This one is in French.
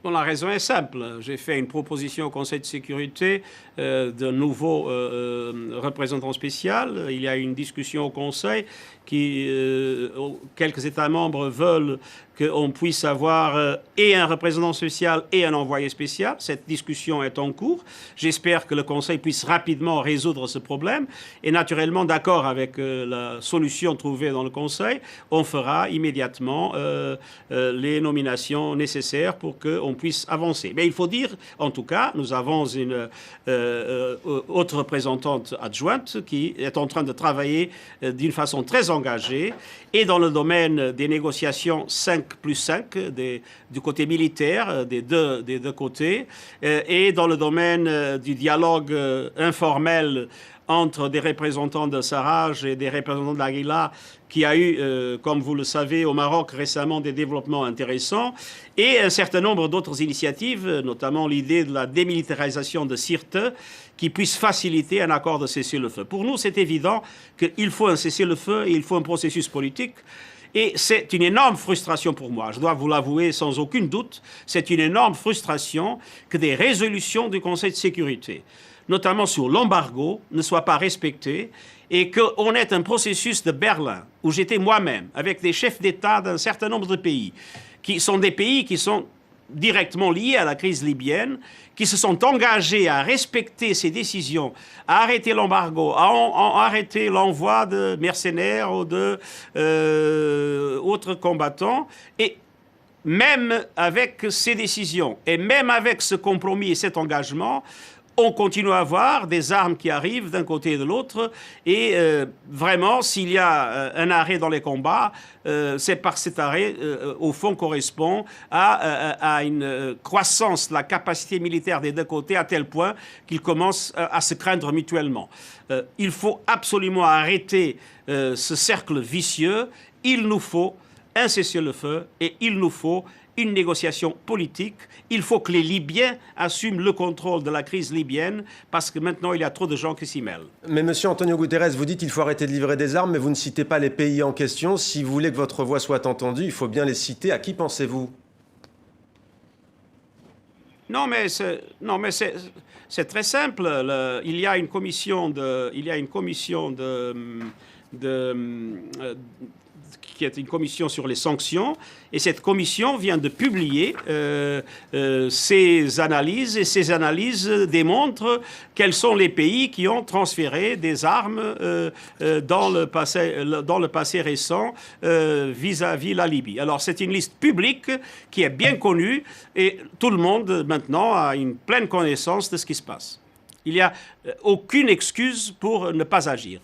Bon, la raison est simple. J'ai fait une proposition au Conseil de sécurité d'un nouveau représentant spécial. Il y a une discussion au Conseil qui, quelques États membres veulent qu'on puisse avoir et un représentant spécial et un envoyé spécial. Cette discussion est en cours. J'espère que le Conseil puisse rapidement résoudre ce problème. Et naturellement, d'accord avec la solution trouvée dans le Conseil, on fera immédiatement les nominations nécessaires pour qu'on puisse avancer. Mais il faut dire, en tout cas, nous avons une autre représentante adjointe qui est en train de travailler d'une façon très engagée et dans le domaine des négociations 5+5 du côté militaire des deux côtés et dans le domaine du dialogue informel entre des représentants de Sarraj et des représentants de l'Aguila, qui a eu, comme vous le savez, au Maroc récemment des développements intéressants, et un certain nombre d'autres initiatives, notamment l'idée de la démilitarisation de Sirte, qui puisse faciliter un accord de cessez-le-feu. Pour nous, c'est évident qu'il faut un cessez-le-feu et il faut un processus politique. Et c'est une énorme frustration pour moi, je dois vous l'avouer sans aucun doute, c'est une énorme frustration que des résolutions du Conseil de sécurité, notamment sur l'embargo, ne soient pas respectées et qu'on ait un processus de Berlin, où j'étais moi-même, avec des chefs d'État d'un certain nombre de pays, qui sont des pays qui sont directement liés à la crise libyenne, qui se sont engagés à respecter ces décisions, à arrêter l'embargo, à arrêter l'envoi de mercenaires ou d'autres combattants. Et même avec ces décisions, et même avec ce compromis et cet engagement, on continue à avoir des armes qui arrivent d'un côté et de l'autre. Et vraiment, s'il y a un arrêt dans les combats, c'est parce que cet arrêt, au fond, correspond à une croissance de la capacité militaire des deux côtés à tel point qu'ils commencent à se craindre mutuellement. Il faut absolument arrêter ce cercle vicieux. Il nous faut un cessez-le-feu et il nous faut une négociation politique. Il faut que les Libyens assument le contrôle de la crise libyenne parce que maintenant, il y a trop de gens qui s'y mêlent. Mais monsieur Antonio Guterres, vous dites qu'il faut arrêter de livrer des armes, mais vous ne citez pas les pays en question. Si vous voulez que votre voix soit entendue, il faut bien les citer. À qui pensez-vous? Non, mais c'est très simple. Il y a une commission qui est une commission sur les sanctions, et cette commission vient de publier ses analyses, et ces analyses démontrent quels sont les pays qui ont transféré des armes dans le passé récent vis-à-vis la Libye. Alors c'est une liste publique qui est bien connue, et tout le monde maintenant a une pleine connaissance de ce qui se passe. Il n'y a aucune excuse pour ne pas agir.